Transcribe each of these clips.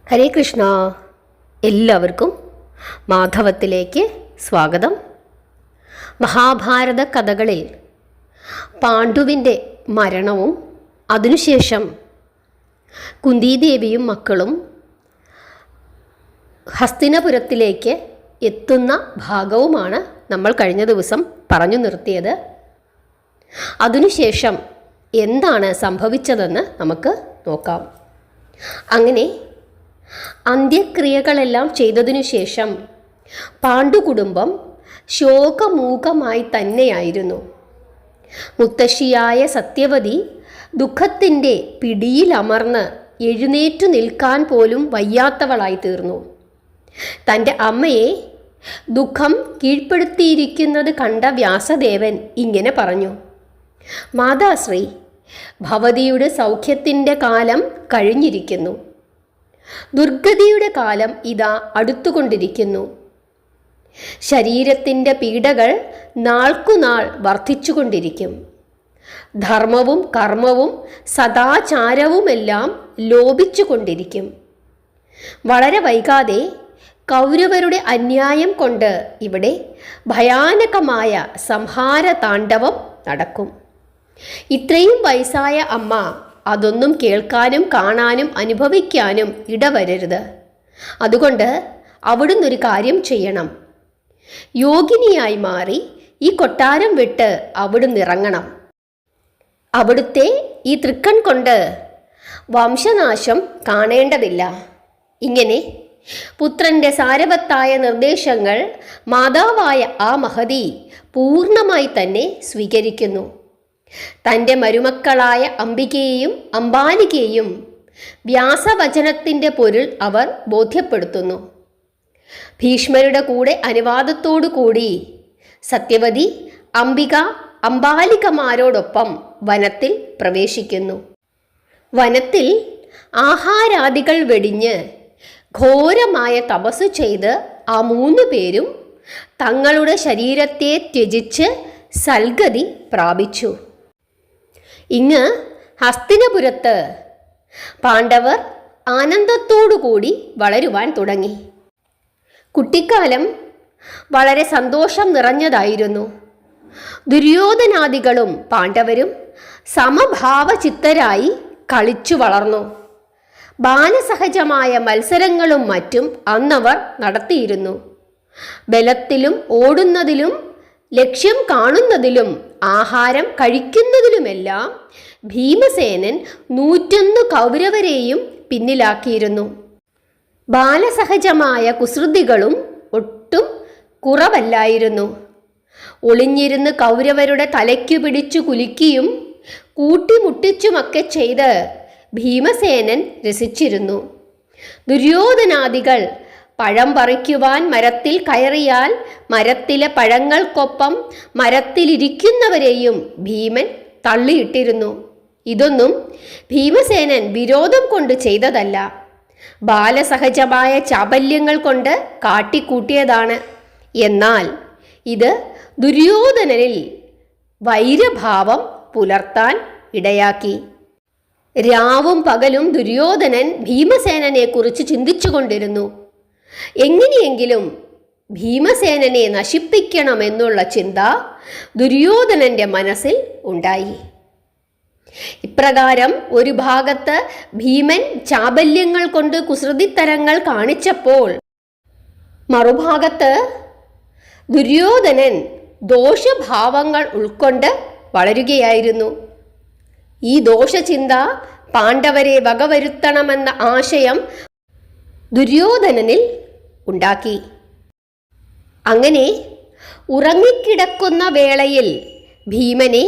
ഹരേ കൃഷ്ണ. എല്ലാവർക്കും മാധവത്തിലേക്ക് സ്വാഗതം. മഹാഭാരത കഥകളിൽ പാണ്ഡുവിൻ്റെ മരണവും അതിനുശേഷം കുന്തിദേവിയും മക്കളും ഹസ്തിനപുരത്തിലേക്ക് എത്തുന്ന ഭാഗവുമാണ് നമ്മൾ കഴിഞ്ഞ ദിവസം പറഞ്ഞു നിർത്തിയത്. അതിനുശേഷം എന്താണ് സംഭവിച്ചതെന്ന് നമുക്ക് നോക്കാം. അങ്ങനെ അന്ത്യക്രിയകളെല്ലാം ചെയ്തതിനു ശേഷം പാണ്ഡുകുടുംബം ശോകമൂകമായി തന്നെയായിരുന്നു. മുത്തശ്ശിയായ സത്യവതി ദുഃഖത്തിൻ്റെ പിടിയിലമർന്ന് എഴുന്നേറ്റു നിൽക്കാൻ പോലും വയ്യാത്തവളായി തീർന്നു. തൻ്റെ അമ്മയെ ദുഃഖം കീഴ്പ്പെടുത്തിയിരിക്കുന്നത് കണ്ട വ്യാസദേവൻ ഇങ്ങനെ പറഞ്ഞു: മാതാശ്രീ, ഭവതിയുടെ സൗഖ്യത്തിൻ്റെ കാലം കഴിഞ്ഞിരിക്കുന്നു. ദുർഗതിയുടെ കാലം ഇതാ അടുത്തുകൊണ്ടിരിക്കുന്നു. ശരീരത്തിൻ്റെ പീഡകൾ നാൾക്കുനാൾ വർദ്ധിച്ചുകൊണ്ടിരിക്കും. ധർമ്മവും കർമ്മവും സദാചാരവുമെല്ലാം ലോപിച്ചുകൊണ്ടിരിക്കും. വളരെ വൈകാതെ കൗരവരുടെ അന്യായം കൊണ്ട് ഇവിടെ ഭയാനകമായ സംഹാര താണ്ഡവം നടക്കും. ഇത്രയും വയസ്സായ അമ്മ അതൊന്നും കേൾക്കാനും കാണാനും അനുഭവിക്കാനും ഇടവരരുത്. അതുകൊണ്ട് അവിടുന്ന് ഒരു കാര്യം ചെയ്യണം. യോഗിനിയായി മാറി ഈ കൊട്ടാരം വിട്ട് അവിടുന്ന് ഇറങ്ങണം. അവിടുത്തെ ഈ തൃക്കൺ കൊണ്ട് വംശനാശം കാണേണ്ടതില്ല. ഇങ്ങനെ പുത്രൻ്റെ സാരവത്തായ നിർദ്ദേശങ്ങൾ മാതാവായ ആ മഹതി പൂർണ്ണമായി തന്നെ സ്വീകരിക്കുന്നു. തൻ്റെ മരുമക്കളായ അംബികയെയും അംബാലികയെയും വ്യാസവചനത്തിൻ്റെ പൊരുൾ അവർ ബോധ്യപ്പെടുത്തുന്നു. ഭീഷ്മരുടെ കൂടെ അനുവാദത്തോടു കൂടി സത്യവതി അംബിക അംബാലികമാരോടൊപ്പം വനത്തിൽ പ്രവേശിക്കുന്നു. വനത്തിൽ ആഹാരാദികൾ വെടിഞ്ഞ് ഘോരമായ തപസ് ചെയ്ത് ആ 3 പേരും തങ്ങളുടെ ശരീരത്തെ ത്യജിച്ച് സൽഗതി പ്രാപിച്ചു. ഇങ്ങ് ഹസ്തിനപുരത്ത് പാണ്ഡവർ ആനന്ദത്തോടുകൂടി വളരുവാൻ തുടങ്ങി. കുട്ടിക്കാലം വളരെ സന്തോഷം നിറഞ്ഞതായിരുന്നു. ദുര്യോധനാദികളും പാണ്ഡവരും സമഭാവചിത്തരായി കളിച്ചു വളർന്നു. ബാലസഹജമായ മത്സരങ്ങളും മറ്റും അന്നവർ നടത്തിയിരുന്നു. ബലത്തിലും ഓടുന്നതിലും ലക്ഷ്യം കാണുന്നതിലും ആഹാരം കഴിക്കുന്നതിലുമെല്ലാം ഭീമസേനൻ 101 കൗരവരെയും പിന്നിലാക്കിയിരുന്നു. ബാലസഹജമായ കുസൃതികളും ഒട്ടും കുറവല്ലായിരുന്നു. ഒളിഞ്ഞിരുന്ന് കൗരവരുടെ തലയ്ക്കു പിടിച്ചു കുലുക്കിയും കൂട്ടിമുട്ടിച്ചുമൊക്കെ ചെയ്ത് ഭീമസേനൻ രസിച്ചിരുന്നു. ദുര്യോധനാദികൾ പഴം പറിക്കുവാൻ മരത്തിൽ കയറിയാൽ മരത്തിലെ പഴങ്ങൾക്കൊപ്പം മരത്തിലിരിക്കുന്നവരെയും ഭീമൻ തള്ളിയിട്ടിരുന്നു. ഇതൊന്നും ഭീമസേനൻ വിരോധം കൊണ്ട് ചെയ്തതല്ല, ബാലസഹജമായ ചാബല്യങ്ങൾ കൊണ്ട് കാട്ടിക്കൂട്ടിയതാണ്. എന്നാൽ ഇത് ദുര്യോധനനിൽ വൈരഭാവം പുലർത്താൻ ഇടയാക്കി. രാവും പകലും ദുര്യോധനൻ ഭീമസേനനെ കുറിച്ച് ചിന്തിച്ചുകൊണ്ടിരുന്നു. എങ്ങനെയെങ്കിലും ഭീമസേനനെ നശിപ്പിക്കണമെന്നുള്ള ചിന്ത ദുര്യോധനന്റെ മനസ്സിൽ ഉണ്ടായി. ഇപ്രകാരം ഒരു ഭാഗത്ത് ഭീമൻ ചാബല്യങ്ങൾ കൊണ്ട് കുസൃതിത്തരങ്ങൾ കാണിച്ചപ്പോൾ മറുഭാഗത്ത് ദുര്യോധനൻ ദോഷഭാവങ്ങൾ ഉൾക്കൊണ്ട് വളരുകയായിരുന്നു. ഈ ദോഷചിന്ത പാണ്ഡവരെ വകവരുത്തണമെന്ന ആശയം ദുര്യോധനനിൽ ഉണ്ടാക്കി. അങ്ങനെ ഉറങ്ങിക്കിടക്കുന്ന വേളയിൽ ഭീമനെ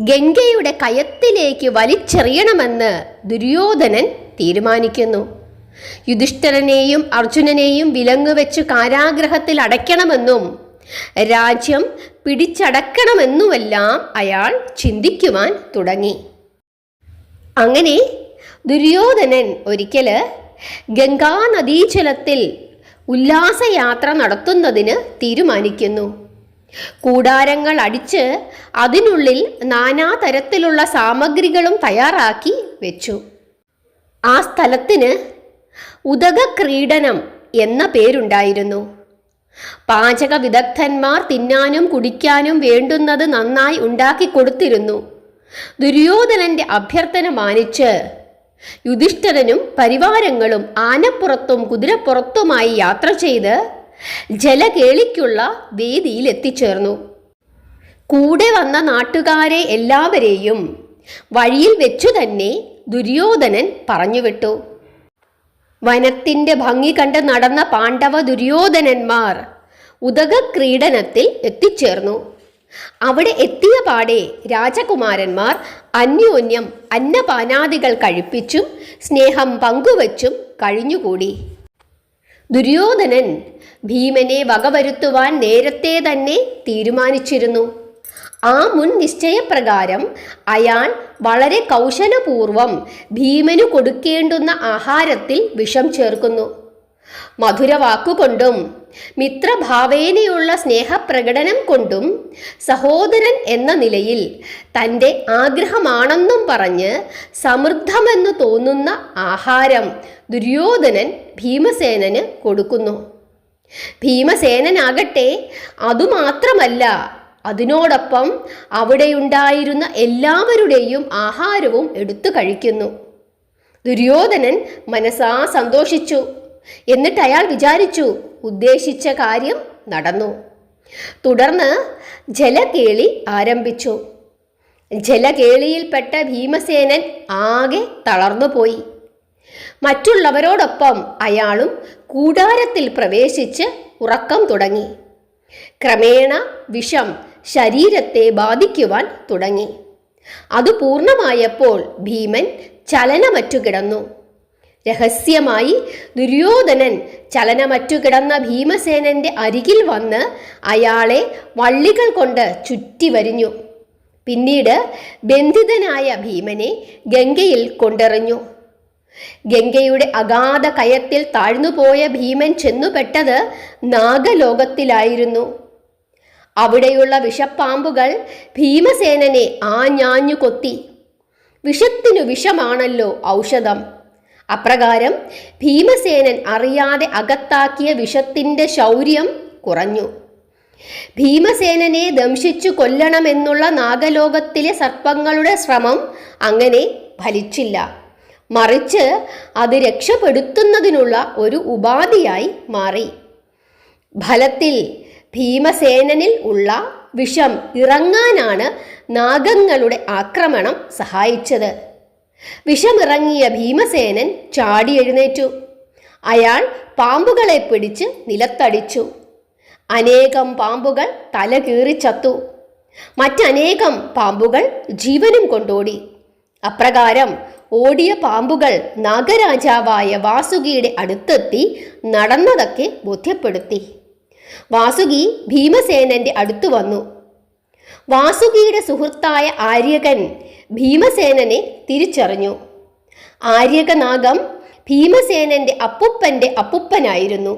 ഗംഗയുടെ കയത്തിലേക്ക് വലിച്ചെറിയണമെന്ന് ദുര്യോധനൻ തീരുമാനിക്കുന്നു. യുധിഷ്ഠിരനെയും അർജുനനെയും വിലങ്ങുവെച്ച് കാരാഗ്രഹത്തിൽ അടയ്ക്കണമെന്നും രാജ്യം പിടിച്ചടക്കണമെന്നുമെല്ലാം അയാൾ ചിന്തിക്കുവാൻ തുടങ്ങി. അങ്ങനെ ദുര്യോധനൻ ഒരിക്കൽ ഗംഗാനദീജലത്തിൽ ഉല്ലാസയാത്ര നടത്തുന്നതിന് തീരുമാനിക്കുന്നു. കൂടാരങ്ങൾ അടിച്ച് അതിനുള്ളിൽ നാനാതരത്തിലുള്ള സാമഗ്രികളും തയ്യാറാക്കി വെച്ചു. ആ സ്ഥലത്തിന് ഉദകക്രീഡനം എന്ന പേരുണ്ടായിരുന്നു. പാചക വിദഗ്ധന്മാർ തിന്നാനും കുടിക്കാനും വേണ്ടുന്നത് നന്നായി ഉണ്ടാക്കി കൊടുത്തിരുന്നു. ദുര്യോധനന്റെ അഭ്യർത്ഥന മാനിച്ച് യുധിഷ്ഠിരനും പരിവാരങ്ങളും ആനപ്പുറത്തും കുതിരപ്പുറത്തുമായി യാത്ര ചെയ്ത് ജലകേളിക്കുള്ള വേദിയിൽ എത്തിച്ചേർന്നു. കൂടെ വന്ന നാട്ടുകാരെ എല്ലാവരെയും വഴിയിൽ വെച്ചു തന്നെ ദുര്യോധനൻ പറഞ്ഞുവിട്ടു. വനത്തിന്റെ ഭംഗി കണ്ട് നടന്ന പാണ്ഡവ ദുര്യോധനന്മാർ ഉദകക്രീഡനത്തിൽ എത്തിച്ചേർന്നു. അവിടെ എത്തിയ പാടെ രാജകുമാരന്മാർ അന്യോന്യം അന്നപാനാദികൾ കഴിപ്പിച്ചും സ്നേഹം പങ്കുവച്ചും കഴിഞ്ഞുകൂടി. ദുര്യോധനൻ ഭീമനെ വകവരുത്തുവാൻ നേരത്തെ തന്നെ തീരുമാനിച്ചിരുന്നു. ആ മുൻ നിശ്ചയപ്രകാരം അയാൾ വളരെ കൗശലപൂർവം ഭീമനു കൊടുക്കേണ്ടുന്ന ആഹാരത്തിൽ വിഷം ചേർക്കുന്നു. മധുരവാക്കുകൊണ്ടും മിത്രഭാവേനയുള്ള സ്നേഹപ്രകടനം കൊണ്ടും സഹോദരൻ എന്ന നിലയിൽ തൻ്റെ ആഗ്രഹമാണെന്നും പറഞ്ഞ് സമൃദ്ധമെന്നു തോന്നുന്ന ആഹാരം ദുര്യോധനൻ ഭീമസേനന് കൊടുക്കുന്നു. ഭീമസേനനാകട്ടെ അതുമാത്രമല്ല, അതിനോടൊപ്പം അവിടെയുണ്ടായിരുന്ന എല്ലാവരുടെയും ആഹാരവും എടുത്തു കഴിക്കുന്നു. ദുര്യോധനൻ മനസാ സന്തോഷിച്ചു. എന്നിട്ട് അയാൾ വിചാരിച്ചു, ഉദ്ദേശിച്ച കാര്യം നടന്നു. തുടർന്ന് ജലകേളി ആരംഭിച്ചു. ജലകേളിയിൽപ്പെട്ട ഭീമസേനൻ ആകെ തളർന്നുപോയി. മറ്റുള്ളവരോടൊപ്പം അയാളും കൂടാരത്തിൽ പ്രവേശിച്ച് ഉറക്കം തുടങ്ങി. ക്രമേണ വിഷം ശരീരത്തെ ബാധിക്കുവാൻ തുടങ്ങി. അത് പൂർണ്ണമായപ്പോൾ ഭീമൻ ചലനമറ്റു കിടന്നു. രഹസ്യമായി ദുര്യോധനൻ ചലനമറ്റു കിടന്ന ഭീമസേനന്റെ അരികിൽ വന്ന് അയാളെ വള്ളികൾ കൊണ്ട് ചുറ്റി വരിഞ്ഞു. പിന്നീട് ബന്ധിതനായ ഭീമനെ ഗംഗയിൽ കൊണ്ടെറിഞ്ഞു. ഗംഗയുടെ അഗാധ കയത്തിൽ താഴ്ന്നുപോയ ഭീമൻ ചെന്നുപെട്ടത് നാഗലോകത്തിലായിരുന്നു. അവിടെയുള്ള വിഷപ്പാമ്പുകൾ ഭീമസേനനെ ആഞ്ഞാഞ്ഞു കൊത്തി. വിഷത്തിനു വിഷമാണല്ലോ ഔഷധം. അപ്രകാരം ഭീമസേനൻ അറിയാതെ അകത്താക്കിയ വിഷത്തിൻ്റെ ശൗര്യം കുറഞ്ഞു. ഭീമസേനനെ ദംശിച്ചു കൊല്ലണമെന്നുള്ള നാഗലോകത്തിലെ സർപ്പങ്ങളുടെ ശ്രമം അങ്ങനെ ഫലിച്ചില്ല. മറിച്ച് അത് രക്ഷപ്പെടുത്തുന്നതിനുള്ള ഒരു ഉപാധിയായി മാറി. ഫലത്തിൽ ഭീമസേനനിൽ ഉള്ള വിഷം ഇറങ്ങാനാണ് നാഗങ്ങളുടെ ആക്രമണം സഹായിച്ചത്. വിഷമിറങ്ങിയ ഭീമസേനൻ ചാടി എഴുന്നേറ്റു. അയാൾ പാമ്പുകളെ പിടിച്ച് നിലത്തടിച്ചു. അനേകം പാമ്പുകൾ തല കീറി ചത്തു. മറ്റനേകം പാമ്പുകൾ ജീവനും കൊണ്ടോടി. അപ്രകാരം ഓടിയ പാമ്പുകൾ നാഗരാജാവായ വാസുകിയുടെ അടുത്തെത്തി നടന്നതൊക്കെ ബോധ്യപ്പെടുത്തി. വാസുകി ഭീമസേനന്റെ അടുത്തു വന്നു. വാസുകിയുടെ സുഹൃത്തായ ആര്യകൻ ഭീമസേനനെ തിരിച്ചറിഞ്ഞു. ആര്യകനാഗം ഭീമസേനന്റെ അപ്പുപ്പന്റെ അപ്പുപ്പനായിരുന്നു.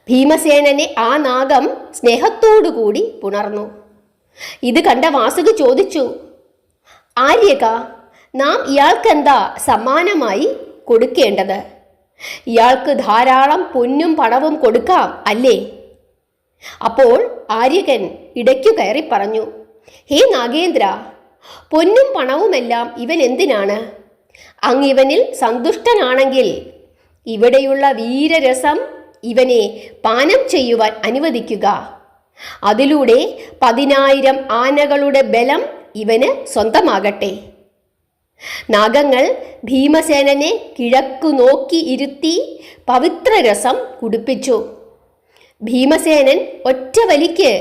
ഭീമസേനനെ ആ നാഗം സ്നേഹത്തോടുകൂടി പുണർന്നു. ഇത് കണ്ട വാസുകി ചോദിച്ചു, ആര്യക, നാം ഇയാൾക്കെന്താ സമ്മാനമായി കൊടുക്കേണ്ടത്? ഇയാൾക്ക് ധാരാളം പൊന്നും പണവും കൊടുക്കാം അല്ലേ? അപ്പോൾ ആര്യകൻ ഇടയ്ക്കു കയറി പറഞ്ഞു, ഹേ നാഗേന്ദ്ര, പൊന്നും പണവുമെല്ലാം ഇവൻ എന്തിനാണ്? അങ്ങിവനിൽ സന്തുഷ്ടനാണെങ്കിൽ ഇവിടെയുള്ള വീരരസം ഇവനെ പാനം ചെയ്യുവാൻ അനുവദിക്കുക. അതിലൂടെ 10,000 ആനകളുടെ ബലം ഇവന് സ്വന്തമാകട്ടെ. നാഗങ്ങൾ ഭീമസേനനെ കിഴക്കു നോക്കി ഇരുത്തി പവിത്രരസം കുടിപ്പിച്ചു. ഭീമസേനൻ ഒറ്റ വലിക്ക്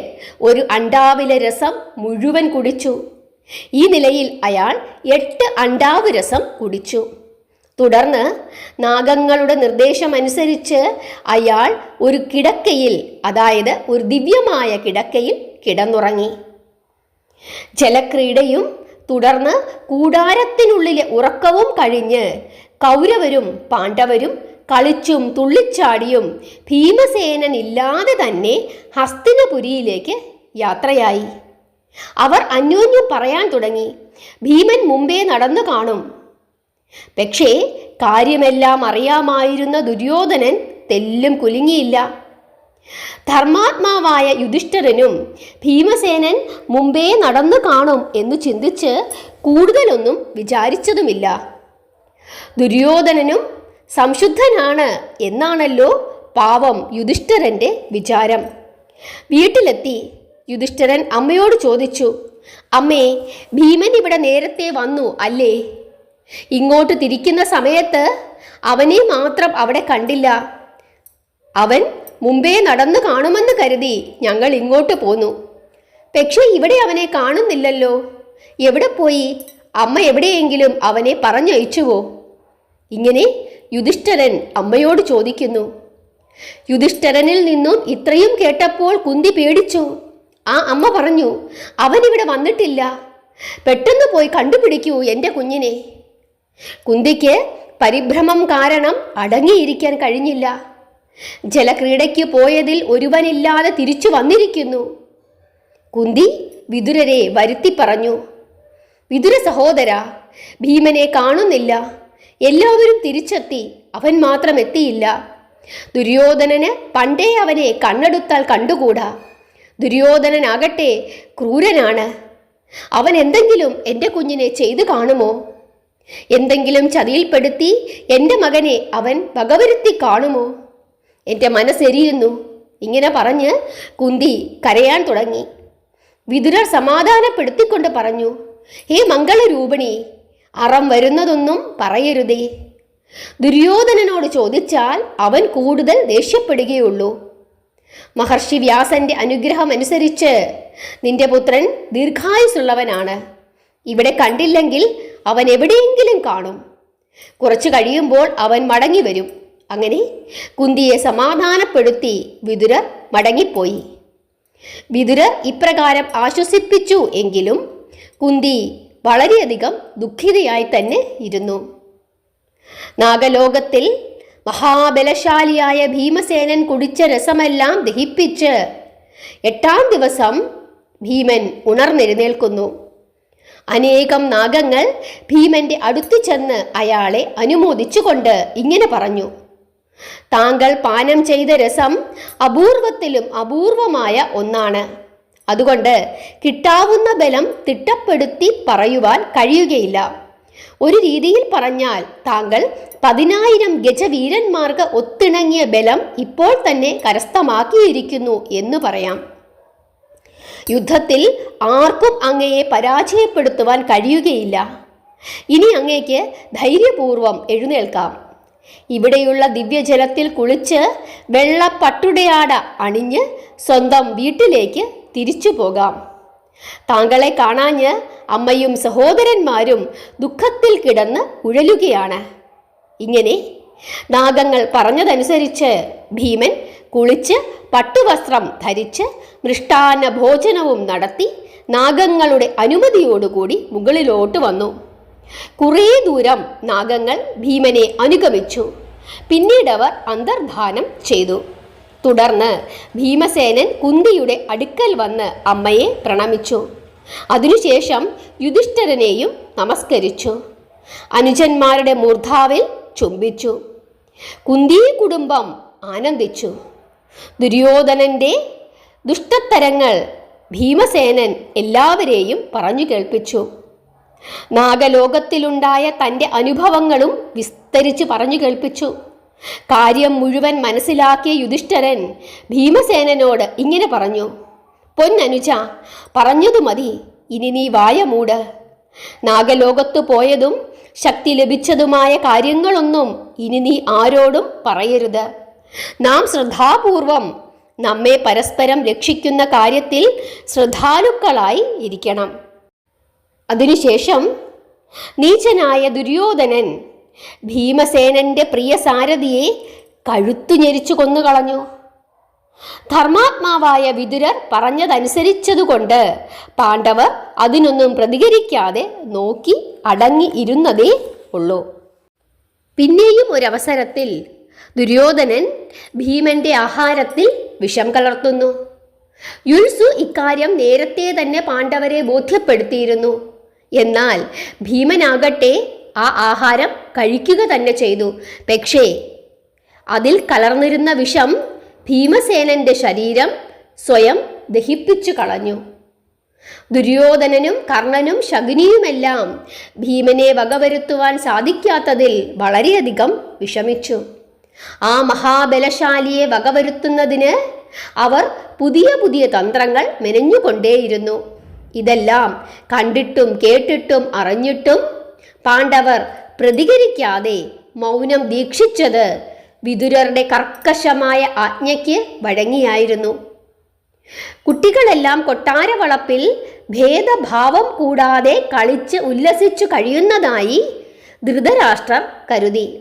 ഒരു അണ്ടാവിലെ രസം മുഴുവൻ കുടിച്ചു. ഈ നിലയിൽ അയാൾ 8 അണ്ടാവ് രസം കുടിച്ചു. തുടർന്ന് നാഗങ്ങളുടെ നിർദ്ദേശമനുസരിച്ച് അയാൾ ഒരു കിടക്കയിൽ, അതായത് ഒരു ദിവ്യമായ കിടക്കയിൽ കിടന്നുറങ്ങി. ജലക്രീഡയും തുടർന്ന് കൂടാരത്തിനുള്ളിലെ ഉറക്കവും കഴിഞ്ഞ് കൗരവരും പാണ്ഡവരും കളിച്ചും തുള്ളിച്ചാടിയും ഭീമസേനനില്ലാതെ തന്നെ ഹസ്തിനപുരിയിലേക്ക് യാത്രയായി. അവർ അന്യോന്യം പറയാൻ തുടങ്ങി, ഭീമൻ മുമ്പേ നടന്നു കാണും. പക്ഷേ കാര്യമെല്ലാം അറിയാമായിരുന്ന ദുര്യോധനൻ തെല്ലും കുലുങ്ങിയില്ല. ധർമാത്മാവായ യുധിഷ്ഠിരനും ഭീമസേനൻ മുമ്പേ നടന്നു കാണും എന്നു ചിന്തിച്ച് കൂടുതലൊന്നും വിചാരിച്ചതുമില്ല. ദുര്യോധനനും സംശുദ്ധനാണ് എന്നാണല്ലോ പാവം യുധിഷ്ഠിരന്റെ വിചാരം. വീട്ടിലെത്തി യുധിഷ്ഠിരൻ അമ്മയോട് ചോദിച്ചു, അമ്മേ, ഭീമൻ ഇവിടെ നേരത്തെ വന്നു അല്ലേ? ഇങ്ങോട്ട് തിരിക്കുന്ന സമയത്ത് അവനെ മാത്രം അവിടെ കണ്ടില്ല. അവൻ മുമ്പേ നടന്നു കാണുമെന്ന് കരുതി ഞങ്ങൾ ഇങ്ങോട്ട് പോന്നു. പക്ഷേ ഇവിടെ അവനെ കാണുന്നില്ലല്ലോ. എവിടെ പോയി? അമ്മ എവിടെയെങ്കിലും അവനെ പറഞ്ഞയച്ചുവോ? ഇങ്ങനെ യുധിഷ്ഠിരൻ അമ്മയോട് ചോദിക്കുന്നു. യുധിഷ്ഠിരനിൽ നിന്നും ഇത്രയും കേട്ടപ്പോൾ കുന്തി പേടിച്ചു. ആ അമ്മ പറഞ്ഞു, അവനിവിടെ വന്നിട്ടില്ല. പെട്ടെന്ന് പോയി കണ്ടുപിടിക്കൂ എൻ്റെ കുഞ്ഞിനെ. കുന്തിക്ക് പരിഭ്രമം കാരണം അടങ്ങിയിരിക്കാൻ കഴിഞ്ഞില്ല. ജലക്രീഡയ്ക്ക് പോയതിൽ ഒരുവനില്ലാതെ തിരിച്ചു വന്നിരിക്കുന്നു. കുന്തി വിതുരരെ വരുത്തി പറഞ്ഞു, വിതുര സഹോദര, ഭീമനെ കാണുന്നില്ല. എല്ലാവരും തിരിച്ചെത്തി, അവൻ മാത്രം എത്തിയില്ല. ദുര്യോധനന് പണ്ടേ അവനെ കണ്ണെടുത്താൽ കണ്ടുകൂടാ. ദുര്യോധനനാകട്ടെ ക്രൂരനാണ്. അവൻ എന്തെങ്കിലും എൻ്റെ കുഞ്ഞിനെ ചെയ്തു കാണുമോ? എന്തെങ്കിലും ചതിയിൽപ്പെടുത്തി എൻ്റെ മകനെ അവൻ വകവരുത്തി കാണുമോ? എൻ്റെ മനസ്സെരിയുന്നു. ഇങ്ങനെ പറഞ്ഞ് കുന്തി കരയാൻ തുടങ്ങി. വിതുരർ സമാധാനപ്പെടുത്തിക്കൊണ്ട് പറഞ്ഞു, ഹേ മംഗളരൂപിണി, അറം വരുന്നതൊന്നും പറയരുതേ. ദുര്യോധനനോട് ചോദിച്ചാൽ അവൻ കൂടുതൽ ദേഷ്യപ്പെടുകയുള്ളൂ. മഹർഷി വ്യാസന്റെ അനുഗ്രഹം അനുസരിച്ച് നിന്റെ പുത്രൻ ദീർഘായുസുള്ളവനാണ്. ഇവിടെ കണ്ടില്ലെങ്കിൽ അവൻ എവിടെയെങ്കിലും കാണും. കുറച്ചു കഴിയുമ്പോൾ അവൻ മടങ്ങി വരും. അങ്ങനെ കുന്തിയെ സമാധാനപ്പെടുത്തി വിതുരർ മടങ്ങിപ്പോയി. വിതുരർ ഇപ്രകാരം ആശ്വസിപ്പിച്ചു എങ്കിലും കുന്തി വളരെയധികം ദുഃഖിതയായി തന്നെ ഇരുന്നു. നാഗലോകത്തിൽ മഹാബലശാലിയായ ഭീമസേനൻ കുടിച്ച രസമെല്ലാം ദഹിപ്പിച്ച് 8-ാം ദിവസം ഭീമൻ ഉണർന്നെഴുന്നേൽക്കുന്നു. അനേകം നാഗങ്ങൾ ഭീമന്റെ അടുത്തു ചെന്ന് അയാളെ അനുമോദിച്ചുകൊണ്ട് ഇങ്ങനെ പറഞ്ഞു, താങ്കൾ പാനം ചെയ്ത രസം അപൂർവത്തിലും അപൂർവമായ ഒന്നാണ്. അതുകൊണ്ട് കിട്ടാവുന്ന ബലം തിട്ടപ്പെടുത്തി പറയുവാൻ കഴിയുകയില്ല. ഒരു രീതിയിൽ പറഞ്ഞാൽ താങ്കൾ 10,000 ഗജവീരന്മാർക്ക് ഒത്തിണങ്ങിയ ബലം ഇപ്പോൾ തന്നെ കരസ്ഥമാക്കിയിരിക്കുന്നു എന്ന് പറയാം. യുദ്ധത്തിൽ ആർക്കും അങ്ങയെ പരാജയപ്പെടുത്തുവാൻ കഴിയുകയില്ല. ഇനി അങ്ങേക്ക് ധൈര്യപൂർവം എഴുന്നേൽക്കാം. ഇവിടെയുള്ള ദിവ്യജലത്തിൽ കുളിച്ച് വെള്ളപ്പട്ടുടയാട അണിഞ്ഞ് സ്വന്തം വീട്ടിലേക്ക് തിരിച്ചു പോകാം. താങ്കളെ കാണാഞ്ഞ് അമ്മയും സഹോദരന്മാരും ദുഃഖത്തിൽ കിടന്ന് ഉഴലുകയാണ്. ഇങ്ങനെ നാഗങ്ങൾ പറഞ്ഞതനുസരിച്ച് ഭീമൻ കുളിച്ച് പട്ടുവസ്ത്രം ധരിച്ച് മൃഷ്ടാന്ന ഭോജനവും നടത്തി നാഗങ്ങളുടെ അനുമതിയോടുകൂടി മുകളിലോട്ട് വന്നു. കുറേ ദൂരം നാഗങ്ങൾ ഭീമനെ അനുഗമിച്ചു. പിന്നീടവർ അന്തർധാനം ചെയ്തു. തുടർന്ന് ഭീമസേനൻ കുന്തിയുടെ അടുക്കൽ വന്ന് അമ്മയെ പ്രണമിച്ചു. അതിനുശേഷം യുധിഷ്ഠിരനെയും നമസ്കരിച്ചു. അനുജന്മാരുടെ മൂർധാവിൽ ചുംബിച്ചു. കുന്തി കുടുംബം ആനന്ദിച്ചു. ദുര്യോധനന്റെ ദുഷ്ടത്തരങ്ങൾ ഭീമസേനൻ എല്ലാവരെയും പറഞ്ഞു കേൾപ്പിച്ചു. നാഗലോകത്തിലുണ്ടായ തൻ്റെ അനുഭവങ്ങളും വിസ്തരിച്ച് പറഞ്ഞു കേൾപ്പിച്ചു. കാര്യം മുഴുവൻ മനസ്സിലാക്കിയ യുധിഷ്ഠിരൻ ഭീമസേനനോട് ഇങ്ങനെ പറഞ്ഞു, പൊന്നനുജ, പറഞ്ഞതു മതി, ഇനി നീ വായ മൂട്. നാഗലോകത്തു പോയതും ശക്തി ലഭിച്ചതുമായ കാര്യങ്ങളൊന്നും ഇനി നീ ആരോടും പറയരുത്. നാം ശ്രദ്ധാപൂർവം നമ്മെ പരസ്പരം രക്ഷിക്കുന്ന കാര്യത്തിൽ ശ്രദ്ധാലുക്കളായി ഇരിക്കണം. അതിനുശേഷം നീചനായ ദുര്യോധനൻ ഭീമസേനന്റെ പ്രിയ സാരഥിയെ കഴുത്തു ഞെരിച്ചു കൊന്നുകളഞ്ഞു. ധർമാത്മാവായ വിതുരർ പറഞ്ഞതനുസരിച്ചതുകൊണ്ട് പാണ്ഡവർ അതിനൊന്നും പ്രതികരിക്കാതെ നോക്കി അടങ്ങി ഇരുന്നതേ ഉള്ളൂ. പിന്നെയും ഒരവസരത്തിൽ ദുര്യോധനൻ ഭീമന്റെ ആഹാരത്തിൽ വിഷം കലർത്തുന്നു. യുത്സു ഇക്കാര്യം നേരത്തെ തന്നെ പാണ്ഡവരെ ബോധ്യപ്പെടുത്തിയിരുന്നു. എന്നാൽ ഭീമനാകട്ടെ ആ ആഹാരം കഴിക്കുക തന്നെ ചെയ്തു. പക്ഷേ അതിൽ കലർന്നിരുന്ന വിഷം ഭീമസേനന്റെ ശരീരം സ്വയം ദഹിപ്പിച്ചു കളഞ്ഞു. ദുര്യോധനനും കർണനും ശകുനിയുമെല്ലാം ഭീമനെ വകവരുത്തുവാൻ സാധിക്കാത്തതിൽ വളരെയധികം വിഷമിച്ചു. ആ മഹാബലശാലിയെ വകവരുത്തുന്നതിന് അവർ പുതിയ പുതിയ തന്ത്രങ്ങൾ മെനഞ്ഞുകൊണ്ടേയിരുന്നു. ഇതെല്ലാം കണ്ടിട്ടും കേട്ടിട്ടും അറിഞ്ഞിട്ടും പാണ്ഡവർ പ്രതികരിക്കാതെ മൗനം ദീക്ഷിച്ചത് വിതുരരുടെ കർക്കശമായ ആജ്ഞയ്ക്ക് വഴങ്ങിയായിരുന്നു. കുട്ടികളെല്ലാം കൊട്ടാരവളപ്പിൽ ഭേദഭാവം കൂടാതെ കളിച്ച് ഉല്ലസിച്ചു കഴിയുന്നതായി ധൃതരാഷ്ട്രർ കരുതി.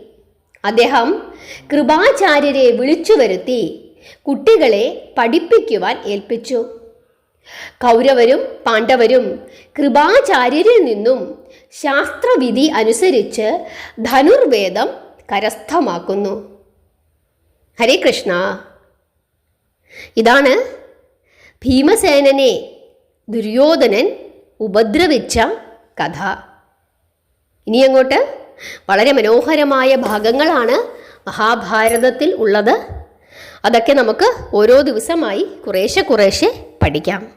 അദ്ദേഹം കൃപാചാര്യരെ വിളിച്ചു വരുത്തി കുട്ടികളെ പഠിപ്പിക്കുവാൻ ഏൽപ്പിച്ചു. കൗരവരും പാണ്ഡവരും കൃപാചാര്യരിൽ നിന്നും ശാസ്ത്രവിധി അനുസരിച്ച് ധനുർവേദം കരസ്ഥമാക്കുന്നു. ഹരേ കൃഷ്ണ. ഇതാണ് ഭീമസേനനെ ദുര്യോധനൻ ഉപദ്രവിച്ച കഥ. ഇനി അങ്ങോട്ട് വളരെ മനോഹരമായ ഭാഗങ്ങളാണ് മഹാഭാരതത്തിൽ ഉള്ളത്. അതൊക്കെ നമുക്ക് ഓരോ ദിവസമായി കുറേശ്ശെ പഠിക്കാം.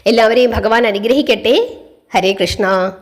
എല്ലാവരെയും ഭഗവാൻ അനുഗ്രഹിക്കട്ടെ. ഹരേ കൃഷ്ണ.